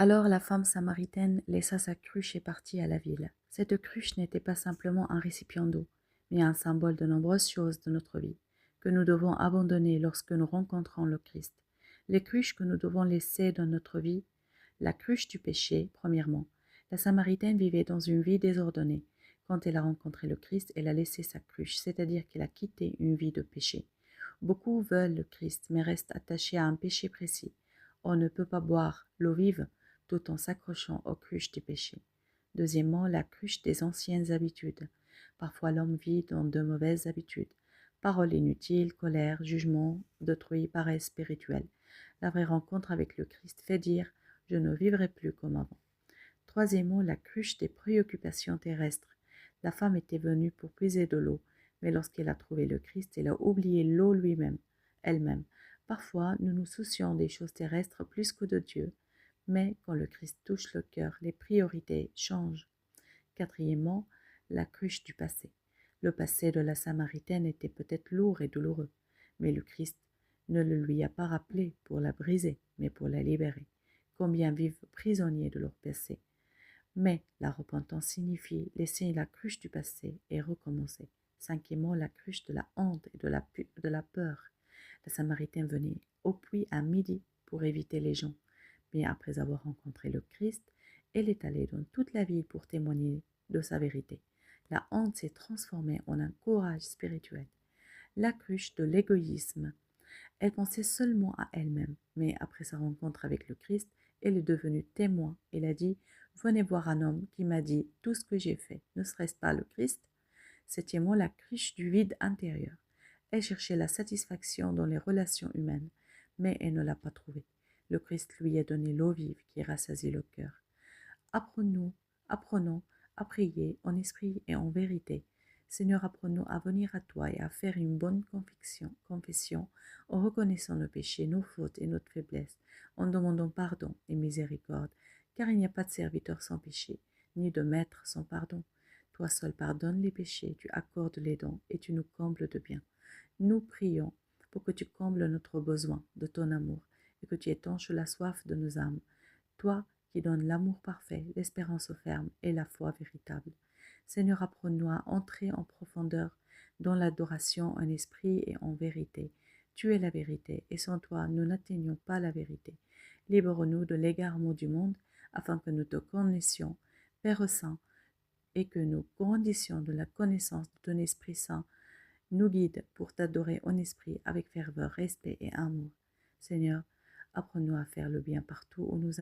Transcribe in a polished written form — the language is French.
Alors la femme samaritaine laissa sa cruche et partit à la ville. Cette cruche n'était pas simplement un récipient d'eau, mais un symbole de nombreuses choses de notre vie, que nous devons abandonner lorsque nous rencontrons le Christ. Les cruches que nous devons laisser dans notre vie, la cruche du péché, premièrement. La Samaritaine vivait dans une vie désordonnée. Quand elle a rencontré le Christ, elle a laissé sa cruche, c'est-à-dire qu'elle a quitté une vie de péché. Beaucoup veulent le Christ, mais restent attachés à un péché précis. On ne peut pas boire l'eau vive tout en s'accrochant aux cruches du péché. Deuxièmement, la cruche des anciennes habitudes. Parfois l'homme vit dans de mauvaises habitudes. Paroles inutiles, colère, jugement d'autrui, paresse spirituelle. La vraie rencontre avec le Christ fait dire « Je ne vivrai plus comme avant ». Troisièmement, la cruche des préoccupations terrestres. La femme était venue pour puiser de l'eau, mais lorsqu'elle a trouvé le Christ, elle a oublié l'eau elle-même. Parfois, nous nous soucions des choses terrestres plus que de Dieu, mais quand le Christ touche le cœur, les priorités changent. Quatrièmement, la cruche du passé. Le passé de la Samaritaine était peut-être lourd et douloureux, mais le Christ ne le lui a pas rappelé pour la briser, mais pour la libérer. Combien vivent prisonniers de leur passé. Mais la repentance signifie laisser la cruche du passé et recommencer. Cinquièmement, la cruche de la honte et de la peur. La Samaritaine venait au puits à midi pour éviter les gens. Mais après avoir rencontré le Christ, elle est allée dans toute la ville pour témoigner de sa vérité. La honte s'est transformée en un courage spirituel. La cruche de l'égoïsme. Elle pensait seulement à elle-même, mais après sa rencontre avec le Christ, elle est devenue témoin. Elle a dit « Venez voir un homme qui m'a dit tout ce que j'ai fait. Ne serait-ce pas le Christ ?» Septièmement, la cruche du vide intérieur. Elle cherchait la satisfaction dans les relations humaines, mais elle ne l'a pas trouvée. Le Christ lui a donné l'eau vive qui rassasie le cœur. Apprenons à prier en esprit et en vérité. Seigneur, apprenons à venir à toi et à faire une bonne confession en reconnaissant nos péchés, nos fautes et notre faiblesse, en demandant pardon et miséricorde, car il n'y a pas de serviteur sans péché, ni de maître sans pardon. Toi seul pardonnes les péchés, tu accordes les dons et tu nous combles de bien. Nous prions pour que tu combles notre besoin de ton amour et que tu étanches la soif de nos âmes. Toi qui donnes l'amour parfait, l'espérance ferme et la foi véritable. Seigneur, apprends-nous à entrer en profondeur dans l'adoration en esprit et en vérité. Tu es la vérité, et sans toi, nous n'atteignons pas la vérité. Libère-nous de l'égarement du monde, afin que nous te connaissions, Père Saint, et que nous grandissions de la connaissance de ton Esprit Saint, nous guide pour t'adorer en esprit avec ferveur, respect et amour. Seigneur, apprends-nous à faire le bien partout où nous